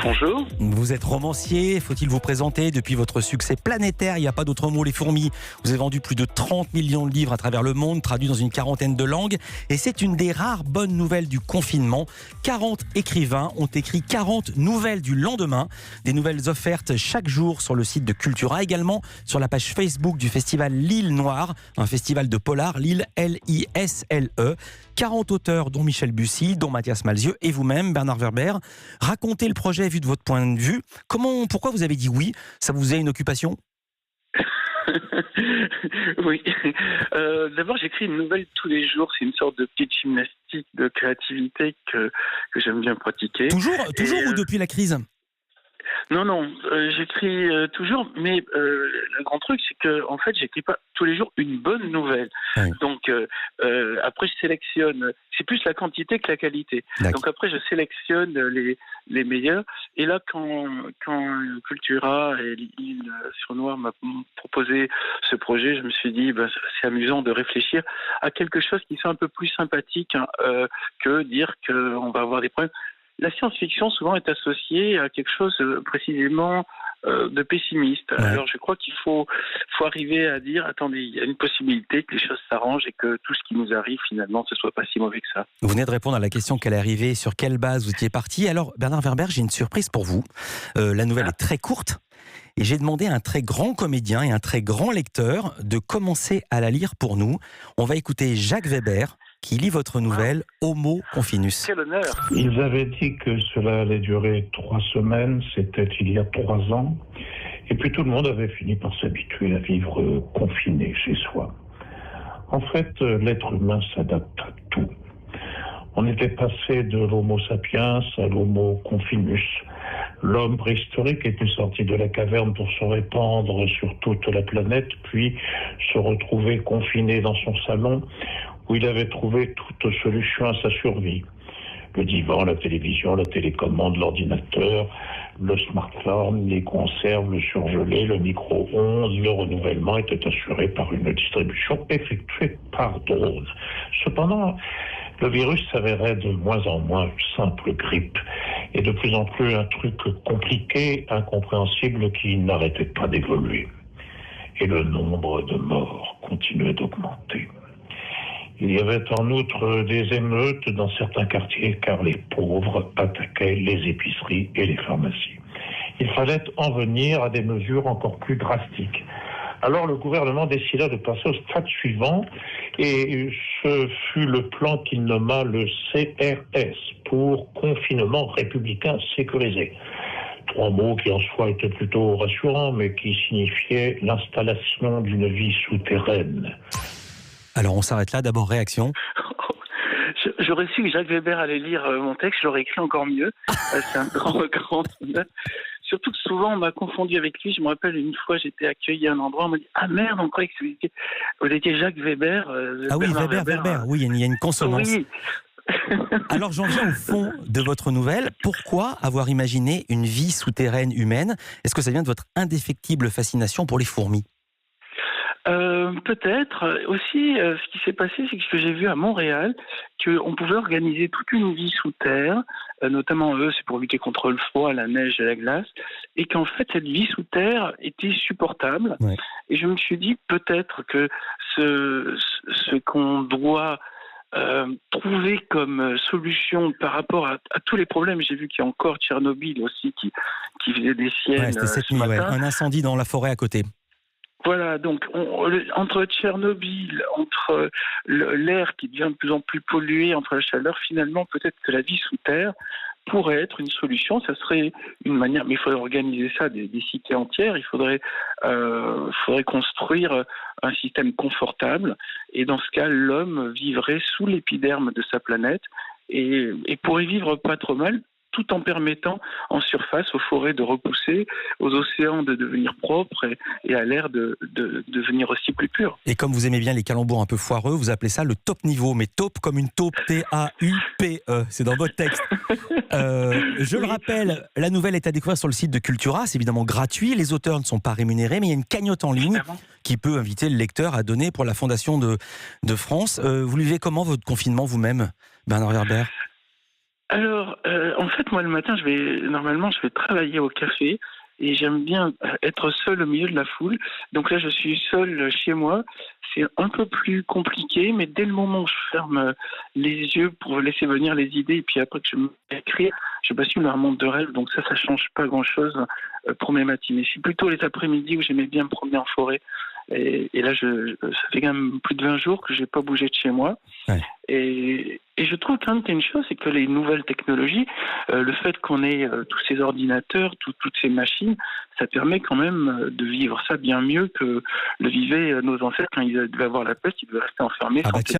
Bonjour. Vous êtes romancier, faut-il vous présenter depuis votre succès planétaire, il n'y a pas d'autre mot, Les Fourmis. Vous avez vendu plus de 30 millions de livres à travers le monde, traduits dans une quarantaine de langues. Et c'est une des rares bonnes nouvelles du confinement. 40 écrivains ont écrit 40 nouvelles du lendemain. Des nouvelles offertes chaque jour sur le site de Cultura, également sur la page Facebook du festival L'Île Noire, un festival de polar, L'Île L-I-S-L-E. 40 auteurs, dont Michel Bussy, dont Mathias Malzieu et vous-même, Bernard Werber. Racontez le projet vu de votre point de vue. Pourquoi vous avez dit oui ? Ça vous faisait une occupation ? Oui. D'abord, j'écris une nouvelle tous les jours. C'est une sorte de petite gymnastique de créativité que j'aime bien pratiquer. Toujours ou depuis la crise ? Non, j'écris toujours, mais le grand truc, c'est que en fait, j'écris pas tous les jours une bonne nouvelle. Oui. Donc après, je sélectionne. C'est plus la quantité que la qualité. D'accord. Donc après, je sélectionne les meilleurs. Et là, quand Cultura et l'île sur Noire m'a proposé ce projet, je me suis dit, c'est amusant de réfléchir à quelque chose qui soit un peu plus sympathique que dire qu'on va avoir des problèmes. La science-fiction souvent est associée à quelque chose précisément de pessimiste. Ouais. Alors je crois qu'il faut arriver à dire, attendez, il y a une possibilité que les choses s'arrangent et que tout ce qui nous arrive finalement ce soit pas si mauvais que ça. Vous venez de répondre à la question qu'elle est arrivée, sur quelle base vous étiez parti. Alors Bernard Werber, j'ai une surprise pour vous. La nouvelle est très courte et j'ai demandé à un très grand comédien et un très grand lecteur de commencer à la lire pour nous. On va écouter Jacques Weber qui lit votre nouvelle Homo Confinus. Quel honneur! Ils avaient dit que cela allait durer 3 semaines, c'était il y a 3 ans, et puis tout le monde avait fini par s'habituer à vivre confiné chez soi. En fait, l'être humain s'adapte à tout. On était passé de l'Homo sapiens à l'Homo confinus. L'homme préhistorique était sorti de la caverne pour se répandre sur toute la planète, puis se retrouver confiné dans son salon, où il avait trouvé toute solution à sa survie. Le divan, la télévision, la télécommande, l'ordinateur, le smartphone, les conserves, le surgelé, le micro-ondes, le renouvellement était assuré par une distribution effectuée par drone. Cependant, le virus s'avérait de moins en moins une simple grippe et de plus en plus un truc compliqué, incompréhensible qui n'arrêtait pas d'évoluer. Et le nombre de morts continuait d'augmenter. Il y avait en outre des émeutes dans certains quartiers car les pauvres attaquaient les épiceries et les pharmacies. Il fallait en venir à des mesures encore plus drastiques. Alors le gouvernement décida de passer au stade suivant et ce fut le plan qu'il nomma le CRS pour confinement républicain sécurisé. 3 mots qui en soi étaient plutôt rassurants mais qui signifiaient l'installation d'une vie souterraine. Alors on s'arrête là, d'abord réaction. J'aurais su que Jacques Weber allait lire mon texte, je l'aurais écrit encore mieux. C'est un grand honneur. Surtout que souvent on m'a confondu avec lui. Je me rappelle une fois j'étais accueilli à un endroit, on m'a dit « Ah merde, on croyait que vous étiez Jacques Weber ». Ah oui, Weber, oui, il y a une consonance. Oui. Alors j'en viens au fond de votre nouvelle. Pourquoi avoir imaginé une vie souterraine humaine ? Est-ce que ça vient de votre indéfectible fascination pour les fourmis ? Peut-être. Aussi, ce qui s'est passé, c'est que j'ai vu à Montréal qu'on pouvait organiser toute une vie sous terre, notamment c'est pour lutter contre le froid, la neige et la glace, et qu'en fait, cette vie sous terre était supportable. Ouais. Et je me suis dit, peut-être que ce qu'on doit trouver comme solution par rapport à tous les problèmes, j'ai vu qu'il y a encore Tchernobyl aussi qui faisait des siennes. Ouais, c'était cette nuit, un incendie dans la forêt à côté. Voilà, donc entre Tchernobyl, entre l'air qui devient de plus en plus pollué, entre la chaleur, finalement, peut-être que la vie sous terre pourrait être une solution. Ça serait une manière, mais il faudrait organiser ça des cités entières. Il faudrait construire un système confortable. Et dans ce cas, l'homme vivrait sous l'épiderme de sa planète et pourrait vivre pas trop mal, tout en permettant en surface aux forêts de repousser, aux océans de devenir propres et à l'air de devenir aussi plus pur. Et comme vous aimez bien les calembours un peu foireux, vous appelez ça le top niveau, mais taupe comme une taupe, T-A-U-P-E, c'est dans votre texte. Je le rappelle, la nouvelle est à découvrir sur le site de Cultura, c'est évidemment gratuit, les auteurs ne sont pas rémunérés, mais il y a une cagnotte en ligne qui peut inviter le lecteur à donner pour la Fondation de France. Vous vivez comment votre confinement vous-même, Bernard Werber ? Alors, en fait, moi, le matin, normalement, je vais travailler au café et j'aime bien être seul au milieu de la foule. Donc là, je suis seul chez moi. C'est un peu plus compliqué, mais dès le moment où je ferme les yeux pour laisser venir les idées et puis après que je me mets à écrire, je bascule dans un monde de rêve. Donc ça change pas grand-chose pour mes matinées. C'est plutôt les après-midi où j'aimais bien me promener en forêt. Et là, ça fait quand même plus de 20 jours que j'ai pas bougé de chez moi. Ouais. Et je trouve quand même qu'il y a une chose, c'est que les nouvelles technologies, le fait qu'on ait tous ces ordinateurs, toutes ces machines, ça permet quand même de vivre ça bien mieux que le vivaient nos ancêtres quand ils devaient avoir la peste, ils devaient rester enfermés. Ah bah sans tiens,